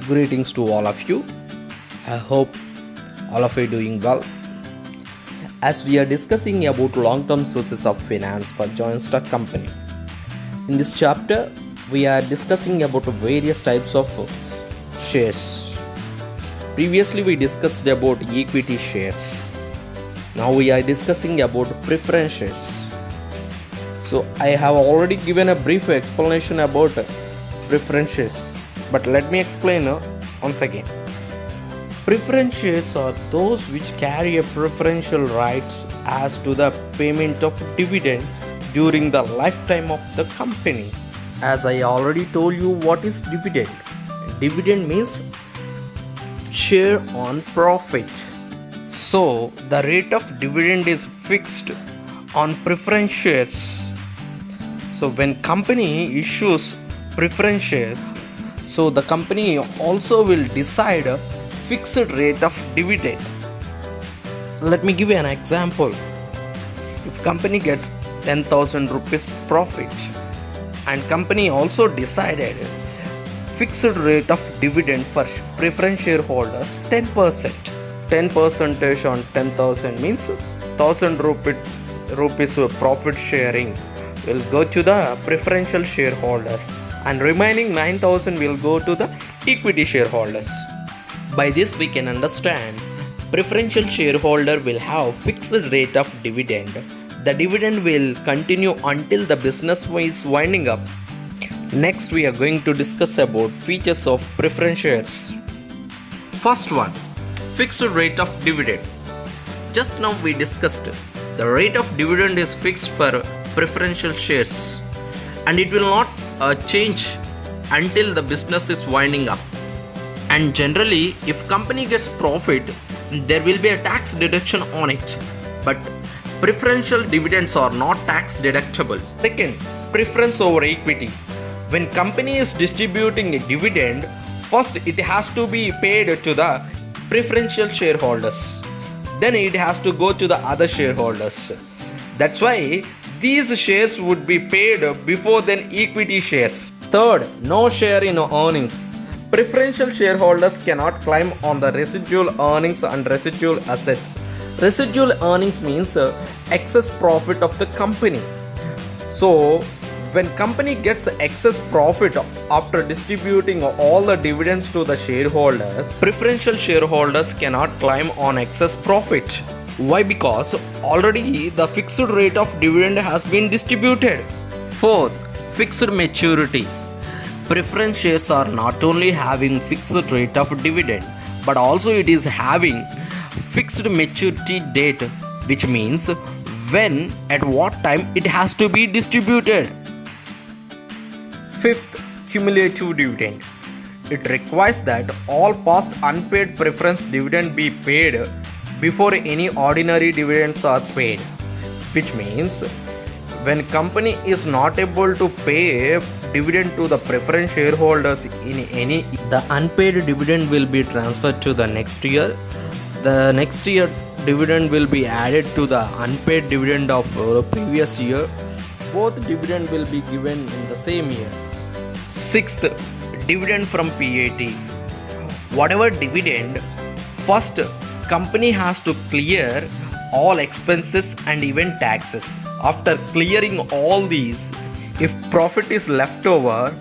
Greetings to all of you. I hope all of you are doing well. As we are discussing about long-term sources of finance for joint stock company. In this chapter, we are discussing about various types of shares. Previously, we discussed about equity shares. Now we are discussing about preference shares. So I have already given a brief explanation about preference shares, but let me explain once again. Preference shares are those which carry a preferential rights as to the payment of dividend during the lifetime of the company. As I already told you, what is dividend? Dividend means share on profit. So the rate of dividend is fixed on preference shares. So when company issues preference shares, so the company also will decide a fixed rate of dividend. Let me give you an example. If company gets 10,000 rupees profit and company also decided fixed rate of dividend for preference shareholders 10%. 10% on 10,000 means 1,000 rupees profit sharing will go to the preferential shareholders and remaining 9,000 will go to the equity shareholders. By this we can understand preferential shareholder will have fixed rate of dividend. The dividend will continue until the business is winding up. Next we are going to discuss about features of preference shares. First one, fixed rate of dividend. Just now we discussed the rate of dividend is fixed for preferential shares and it will not change until the business is winding up. And generally, if company gets profit, there will be a tax deduction on it. But preferential dividends are not tax deductible. Second, preference over equity. When company is distributing a dividend, first it has to be paid to the preferential shareholders. Then it has to go to the other shareholders. That's why these shares would be paid before then equity shares. Third, no share in earnings. Preferential shareholders cannot claim on the residual earnings and residual assets. Residual earnings means excess profit of the company. So, when company gets excess profit after distributing all the dividends to the shareholders, preferential shareholders cannot claim on excess profit. Why? Because already the fixed rate of dividend has been distributed. Fourth, fixed maturity. Preference shares are not only having fixed rate of dividend, but also it is having fixed maturity date, which means when, at what time it has to be distributed. Fifth, cumulative dividend. It requires that all past unpaid preference dividend be paid before any ordinary dividends are paid, which means when company is not able to pay dividend to the preference shareholders the unpaid dividend will be transferred to the next year. The next year dividend will be added to the unpaid dividend of previous year. Both dividend will be given in the same year. Sixth, dividend from PAT. Whatever dividend, first company has to clear all expenses and even taxes. After clearing all these, if profit is left over,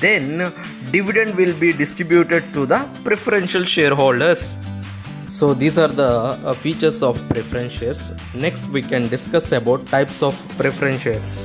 then dividend will be distributed to the preferential shareholders. So these are the features of preference shares. Next we can discuss about types of preference shares.